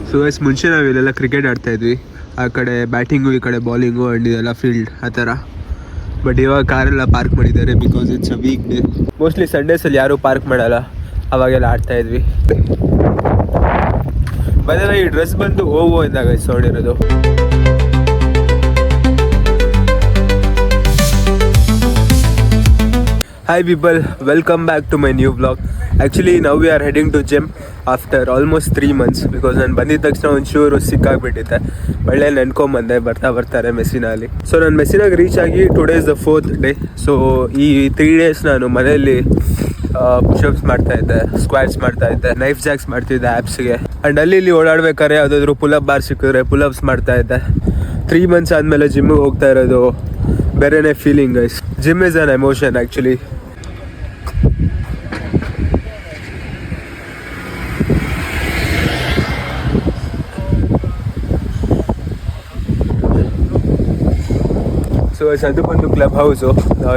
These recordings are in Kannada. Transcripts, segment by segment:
ಸೊ ಗೈಸ್ ಮುಂಚೆ ನಾವು ಇಲ್ಲೆಲ್ಲ ಕ್ರಿಕೆಟ್ ಆಡ್ತಾ ಇದ್ವಿ, ಆ ಕಡೆ ಬ್ಯಾಟಿಂಗು ಈ ಕಡೆ ಬಾಲಿಂಗು ಆ್ಯಂಡ್ ಇದೆಲ್ಲ ಫೀಲ್ಡ್ ಆ ಥರ. ಬಟ್ ಇವಾಗ ಕಾರೆಲ್ಲ ಪಾರ್ಕ್ ಮಾಡಿದ್ದಾರೆ because it's a week day. Mostly ಸಂಡೇಸಲ್ಲಿ ಯಾರೂ ಪಾರ್ಕ್ ಮಾಡಲ್ಲ, ಅವಾಗೆಲ್ಲ ಆಡ್ತಾ ಇದ್ವಿ. ಬದಲ ಈ ಡ್ರೆಸ್ ಬಂದು ಓವೋ ಇಂದಾಗ ನೋಡಿರೋದು. Hi people, welcome back to my new vlog. Actually now we are heading to gym after almost 3 months because ನಾನು ಬಂದಿದ್ದ ತಕ್ಷಣ ಒಂಚೂರು ಸಿಕ್ಕಾಗ್ಬಿಟ್ಟಿದ್ದೆ. ಒಳ್ಳೆ ನೆನ್ಕೊಂಬಂದೆ ಬರ್ತಾರೆ ಮೆಸ್ಸಿನಲ್ಲಿ. ಸೊ ನಾನು ಮೆಸ್ಸಿನಾಗ ರೀಚ್ ಆಗಿ today is the 4th day. So ಈ 3 days ನಾನು ಮನೆಯಲ್ಲಿ ಪುಷಪ್ಸ್ ಮಾಡ್ತಾ ಇದ್ದೆ, ಸ್ಕ್ವಾಟ್ಸ್ ಮಾಡ್ತಾ ಇದ್ದೆ, ನೈಫ್ ಜಾಕ್ಸ್ ಮಾಡ್ತಿದ್ದೆ ಆ್ಯಪ್ಸ್ಗೆ. ಆ್ಯಂಡ್ ಅಲ್ಲಿ ಇಲ್ಲಿ ಓಡಾಡ್ಬೇಕಾದ್ರೆ ಯಾವುದಾದ್ರು ಪುಲಪ್ ಬಾರ್ ಸಿಕ್ಕಿದ್ರೆ ಪುಲಪ್ಸ್ ಮಾಡ್ತಾ ಇದ್ದೆ. 3 months ಆದಮೇಲೆ ಜಿಮ್ಮಿಗೆ ಹೋಗ್ತಾ ಇರೋದು ಬೇರೆನೇ feeling guys. Gym is an emotion actually. So ಅದು ಬಂದು ಕ್ಲಬ್ ಹೌಸು.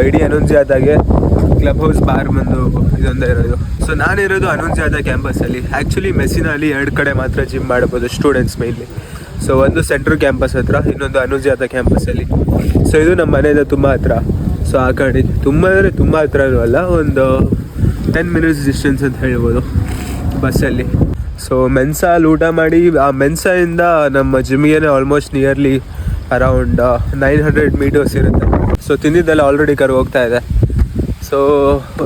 ಇಡೀ ಅನುಂಜಿಯಾದಾಗೆ ಕ್ಲಬ್ ಹೌಸ್ ಬಾರ್ ಬಂದು ಇದೊಂದೇ ಇರೋದು. ಸೊ ನಾನಿರೋದು ಅನುಂಜಿಯಾದ ಕ್ಯಾಂಪಸಲ್ಲಿ. ಆ್ಯಕ್ಚುಲಿ ಮೆಸ್ಸಿನಲ್ಲಿ 2 ಕಡೆ ಮಾತ್ರ ಜಿಮ್ ಮಾಡ್ಬೋದು ಸ್ಟೂಡೆಂಟ್ಸ್ ಮೇನ್ಲಿ. ಸೊ ಒಂದು ಸೆಂಟ್ರಲ್ ಕ್ಯಾಂಪಸ್ ಹತ್ರ, ಇನ್ನೊಂದು ಅನುಂಜಿಯಾದ ಕ್ಯಾಂಪಸಲ್ಲಿ. ಸೊ ಇದು ನಮ್ಮ ಮನೆಯಿಂದ ತುಂಬ ಹತ್ರ. ಸೊ ಆ ಕಡೆ ತುಂಬ ಅಂದರೆ ತುಂಬ ಹತ್ರನೂ ಅಲ್ಲ, ಒಂದು 10 minutes ಡಿಸ್ಟೆನ್ಸ್ ಅಂತ ಹೇಳ್ಬೋದು ಬಸ್ಸಲ್ಲಿ. ಸೊ ಮೆನ್ಸಾಲ್ಲಿ ಊಟ ಮಾಡಿ ಆ ಮೆನ್ಸಾಯಿಂದ ನಮ್ಮ ಜಿಮ್ಗೆ ಆಲ್ಮೋಸ್ಟ್ ನಿಯರ್ಲಿ ಅರೌಂಡ್ 900 meters ಇರುತ್ತೆ. ಸೊ ತಿಂದಿದ್ದೆಲ್ಲ ಆಲ್ರೆಡಿ ಹೋಗ್ತಾ ಇದೆ. ಸೊ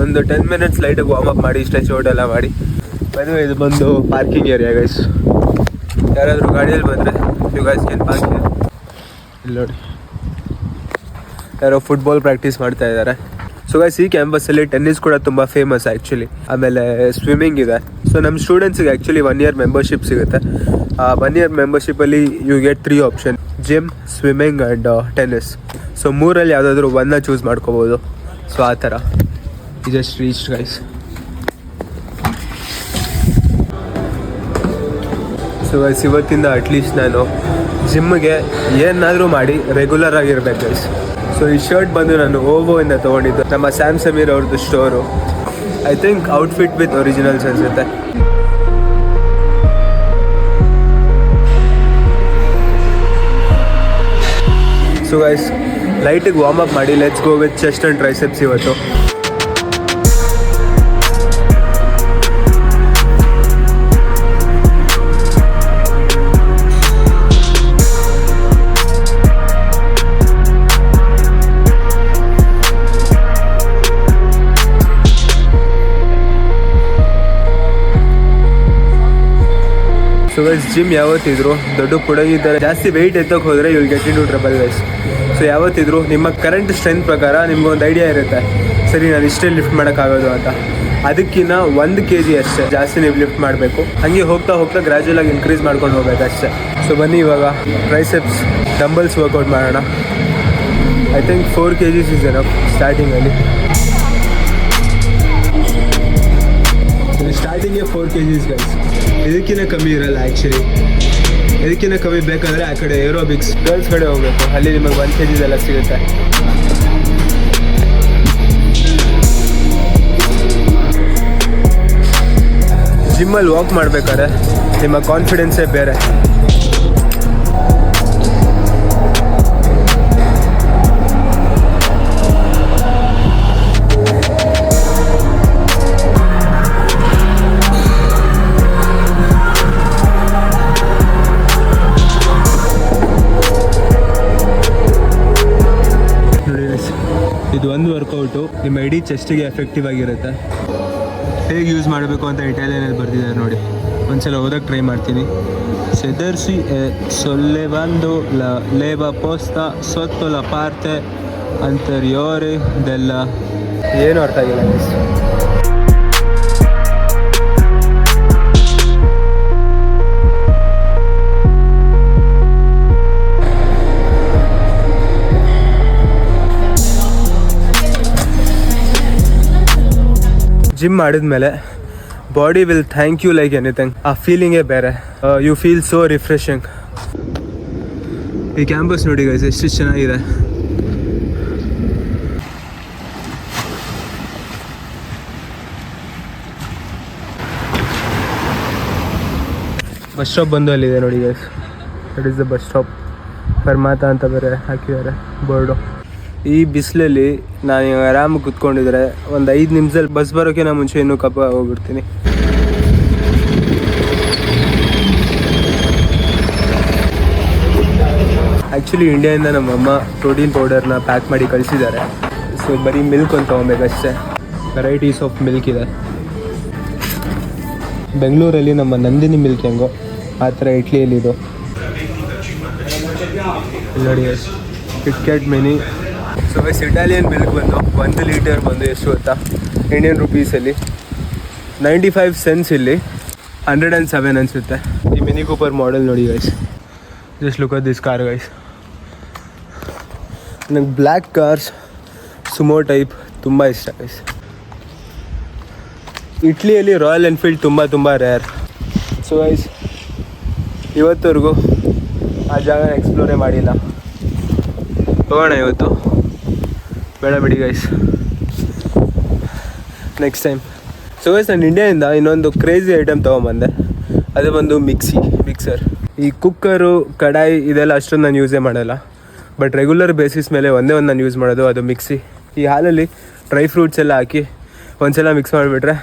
ಒಂದು 10 minutes ಲೈಟಾಗಿ ವಾರ್ಮ್ ಅಪ್ ಮಾಡಿ ಸ್ಟ್ರೆಚ್ ಔಟ್ ಎಲ್ಲ ಮಾಡಿ ಬಂದು. ಇದು ಬಂದು ಪಾರ್ಕಿಂಗ್ ಏರಿಯಾ ಗೈಸ್. ಯಾರಾದರೂ ಗಾಡಿಯಲ್ಲಿ ಬಂದರೆ you guys can park here. ಇಲ್ಲಿ ನೋಡಿ, ಯಾರೋ ಫುಟ್ಬಾಲ್ ಪ್ರಾಕ್ಟೀಸ್ ಮಾಡ್ತಾ ಇದ್ದಾರೆ. ಸೊ ಗೈಸ್ ಈ ಕ್ಯಾಂಪಸಲ್ಲಿ ಟೆನ್ನಿಸ್ ಕೂಡ ತುಂಬ ಫೇಮಸ್ ಆ್ಯಕ್ಚುಲಿ. ಆಮೇಲೆ ಸ್ವಿಮ್ಮಿಂಗ್ ಇದೆ. ಸೊ ನಮ್ಮ ಸ್ಟೂಡೆಂಟ್ಸಿಗೆ ಆ್ಯಕ್ಚುಲಿ 1 year ಮೆಂಬರ್ಶಿಪ್ ಸಿಗುತ್ತೆ. ಆ 1 year ಮೆಂಬರ್ಶಿಪ್ಪಲ್ಲಿ you get 3 options: gym, swimming and tennis. So 3ರಲ್ಲಿ ಯಾವುದಾದ್ರೂ ಒಂದನ್ನ ಚೂಸ್ ಮಾಡ್ಕೋಬೋದು. ಸೊ ಆ ಥರ just reach guys. So guys ಇವತ್ತಿಂದ ಅಟ್ಲೀಸ್ಟ್ ನಾನು ಜಿಮ್ಗೆ ಏನಾದರೂ ಮಾಡಿ ರೆಗ್ಯುಲರ್ ಆಗಿರ್ಬೇಕು ಗೈಸ್. ಸೊ ಈ ಶರ್ಟ್ ಬಂದು ನಾನು ಓವೋ ಇಂದ ತೊಗೊಂಡಿದ್ದು, ನಮ್ಮ ಸ್ಯಾಮ್ ಸಮೀರ್ ಅವ್ರದ್ದು store. I think outfit with originals ಅನಿಸುತ್ತೆ. ಸೊ ಗೈಸ್ ಲೈಟಿಗೆ ವಾರ್ಮ್ ಅಪ್ ಮಾಡಿ let's go with chest and triceps ಇವತ್ತು. ಸೊ ಗೈಸ್ ಜಿಮ್ ಯಾವತ್ತಿದ್ರು ದೊಡ್ಡ ಪುಡಗಿದ್ದಾರೆ, ಜಾಸ್ತಿ ವೆಯ್ಟ್ ಎತ್ತಕ್ಕೆ ಹೋದರೆ you will get into trouble guys. So ಯಾವತ್ತಿದ್ರು ನಿಮ್ಮ ಕರೆಂಟ್ ಸ್ಟ್ರೆಂತ್ ಪ್ರಕಾರ ನಿಮ್ಗೊಂದು ಐಡಿಯಾ ಇರುತ್ತೆ, ಸರಿ ನಾನು ಇಷ್ಟೇ ಲಿಫ್ಟ್ ಮಾಡೋಕ್ಕಾಗೋದು ಅಂತ. ಅದಕ್ಕಿಂತ 1 kg ಅಷ್ಟೇ ಜಾಸ್ತಿ ನೀವು ಲಿಫ್ಟ್ ಮಾಡಬೇಕು. ಹಾಗೆ ಹೋಗ್ತಾ ಹೋಗ್ತಾ ಗ್ರ್ಯಾಜುಯಲ್ ಆಗಿ ಇನ್ಕ್ರೀಸ್ ಮಾಡ್ಕೊಂಡು ಹೋಗ್ಬೇಕು ಅಷ್ಟೇ. ಸೊ ಬನ್ನಿ ಇವಾಗ ಟ್ರೈಸೆಪ್ಸ್ ಡಂಬಲ್ಸ್ ವರ್ಕೌಟ್ ಮಾಡೋಣ. I think 4 kgs is enough ಸ್ಟಾರ್ಟಿಂಗಲ್ಲಿ. ಸ್ಟಾರ್ಟಿಂಗೇ 4 kgs ಗೈಸ್. ಇದಕ್ಕಿಂತ ಕಮ್ಮಿ ಇರಲ್ಲ ಆ್ಯಕ್ಚುಲಿ. ಇದಕ್ಕಿಂತ ಕಮ್ಮಿ ಬೇಕಾದರೆ ಆ ಕಡೆ ಏರೋಬಿಕ್ಸ್ ಗರ್ಲ್ಸ್ ಕಡೆ ಹೋಗಬೇಕು, ಅಲ್ಲಿ ನಿಮಗೆ 1 kgs ಎಲ್ಲ ಸಿಗುತ್ತೆ. ಜಿಮ್ಮಲ್ಲಿ ವಾಕ್ ಮಾಡಬೇಕಾದ್ರೆ ನಿಮ್ಮ ಕಾನ್ಫಿಡೆನ್ಸೇ ಬೇರೆ. ಇದು ಒಂದು ವರ್ಕೌಟು ನಿಮ್ಮ ಇಡೀ ಚೆಸ್ಟಿಗೆ ಎಫೆಕ್ಟಿವ್ ಆಗಿರುತ್ತೆ. ಹೇಗೆ ಯೂಸ್ ಮಾಡಬೇಕು ಅಂತ ಇಟಾಲಿಯನಲ್ಲಿ ಬರ್ತಿದ್ದಾರೆ ನೋಡಿ, ಒಂದ್ಸಲ ಓದಕ್ಕೆ ಟ್ರೈ ಮಾಡ್ತೀನಿ. ಸೆದರ್ಸಿ sollevando la leva posta sotto la parte anteriore della... ಏನು ಅರ್ಥ ಆಗಿಲ್ಲ ಮಿಸ್. ಜಿಮ್ ಮಾಡಿದ್ಮೇಲೆ body will thank you like anything. ಆ ಫೀಲಿಂಗೇ ಬೇರೆ. You feel so refreshing. ಈ ಕ್ಯಾಂಪಸ್ ನೋಡಿ ಗೈಸ್ ಎಷ್ಟು ಚೆನ್ನಾಗಿದೆ. ಬಸ್ ಸ್ಟಾಪ್ ಬಂದು ಅಲ್ಲಿದೆ ನೋಡಿ guys. That is the bus stop. ಪರಮಾತ ಅಂತ ಬೇರೆ ಹಾಕಿದ್ದಾರೆ ಬೋರ್ಡು. ಈ ಬಿಸಿಲಲ್ಲಿ ನಾನು ಆರಾಮಾಗಿ ಕುತ್ಕೊಂಡಿದ್ರೆ ಒಂದು 5 ನಿಮಿಷದಲ್ಲಿ ಬಸ್ ಬರೋಕ್ಕಿಂತ ಮುಂಚೆ ಇನ್ನೂ ಕಪ್ಪ ಹೋಗ್ಬಿಡ್ತೀನಿ. ಆ್ಯಕ್ಚುಲಿ ಇಂಡಿಯಾದಿಂದ ನಮ್ಮಮ್ಮ ಪ್ರೋಟೀನ್ ಪೌಡರ್ನ ಪ್ಯಾಕ್ ಮಾಡಿ ಕಳಿಸಿದ್ದಾರೆ. ಸೊ ಬರೀ ಮಿಲ್ಕ್ ಅಂತ ತೊಗೊಬೇಕಷ್ಟೇ. ವೆರೈಟೀಸ್ ಆಫ್ ಮಿಲ್ಕ್ ಇದೆ. ಬೆಂಗಳೂರಲ್ಲಿ ನಮ್ಮ ನಂದಿನಿ ಮಿಲ್ಕ್ ಹೆಂಗೋ ಆ ಥರ ಇಟ್ಲಿಯಲ್ಲಿ ಇದು ನೋಡಿ. KitKat mini. So wise Italian milk ಬಂದು 1 ಲೀಟರ್ ಬಂದು ಎಷ್ಟು ಗೊತ್ತಾ, ಇಂಡಿಯನ್ ರುಪೀಸಲ್ಲಿ 95 cents. ಇಲ್ಲಿ 107 ಅನಿಸುತ್ತೆ. ಈ ಮಿನಿ ಕೂಪರ್ ಮಾಡೆಲ್ ನೋಡಿ guys. Just look at this car guys. ನನಗೆ ಬ್ಲ್ಯಾಕ್ ಕಾರ್ಸ್ ಸುಮೋ ಟೈಪ್ ತುಂಬ ಇಷ್ಟ ಗೈಸ್. ಇಟ್ಲಿಯಲ್ಲಿ ರಾಯಲ್ ಎನ್ಫೀಲ್ಡ್ ತುಂಬ ರೇರ್. ಸೊ ಗೈಸ್ ಇವತ್ತವರೆಗೂ ಆ ಜಾಗನ ಎಕ್ಸ್ಪ್ಲೋರೇ ಮಾಡಿಲ್ಲ. ಹೋಗೋಣ ಇವತ್ತು, ಬೇಡ ಬಿಡಿ guys, next time. So guys ನಾನು ಇಂಡಿಯಾದಿಂದ ಇನ್ನೊಂದು ಕ್ರೇಜಿ ಐಟಮ್ ತೊಗೊಂಬಂದೆ. ಅದು ಬಂದು ಮಿಕ್ಸರ್. ಈ ಕುಕ್ಕರು ಕಡಾಯಿ ಇದೆಲ್ಲ ಅಷ್ಟೊಂದು ನಾನು ಯೂಸೇ ಮಾಡಲ್ಲ. ಬಟ್ ರೆಗ್ಯುಲರ್ ಬೇಸಿಸ್ ಮೇಲೆ ಒಂದೇ ಒಂದು ನಾನು ಯೂಸ್ ಮಾಡೋದು, ಅದು ಮಿಕ್ಸಿ. ಈ ಹಾಲಲ್ಲಿ ಡ್ರೈ ಫ್ರೂಟ್ಸ್ ಎಲ್ಲ ಹಾಕಿ ಒಂದ್ಸಲ ಮಿಕ್ಸ್ ಮಾಡಿಬಿಟ್ರೆ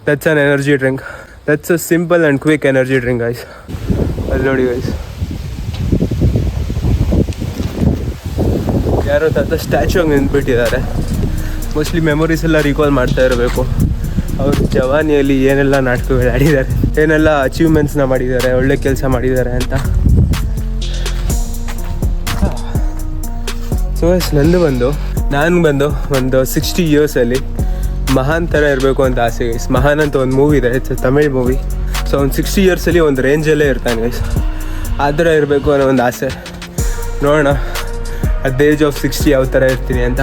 that's an energy drink. That's a simple and quick energy drink guys. ಅಲ್ಲಿ ನೋಡಿ ಗೈಸ್, ಯಾರೋ ತಾತ ಸ್ಟ್ಯಾಚು ಹಂಗೆ ನಿಂತ್ಬಿಟ್ಟಿದ್ದಾರೆ. ಮೋಸ್ಟ್ಲಿ ಮೆಮೊರೀಸ್ ಎಲ್ಲ ರೀಕಾಲ್ ಮಾಡ್ತಾ ಇರಬೇಕು. ಅವ್ರ ಜವಾನಿಯಲ್ಲಿ ಏನೆಲ್ಲ ನಾಟಕಗಳು ಆಡಿದ್ದಾರೆ, ಏನೆಲ್ಲ ಅಚೀವ್ಮೆಂಟ್ಸ್ನ ಮಾಡಿದ್ದಾರೆ, ಒಳ್ಳೆ ಕೆಲಸ ಮಾಡಿದ್ದಾರೆ ಅಂತ. ಸೊ ನಾನು ಬಂದು ಒಂದು 60 yearsಲ್ಲಿ ಮಹಾನ್ ಥರ ಇರಬೇಕು ಅಂತ ಆಸೆ ಗೈಸ್. ಮಹಾನ್ ಅಂತ ಒಂದು ಮೂವಿ ಇದೆ, ಇಟ್ಸ್ ತಮಿಳ್ ಮೂವಿ. ಸೊ ಒಂದು 60 yearsಲ್ಲಿ ಒಂದು ರೇಂಜಲ್ಲೇ ಇರ್ತಾನೆ ಗೈಸ್. ಆ ಥರ ಇರಬೇಕು ಅನ್ನೋ ಒಂದು ಆಸೆ. ನೋಡೋಣ ಅಟ್ ದ ಏಜ್ ಆಫ್ 60 ಯಾವ ಥರ ಇರ್ತೀನಿ ಅಂತ.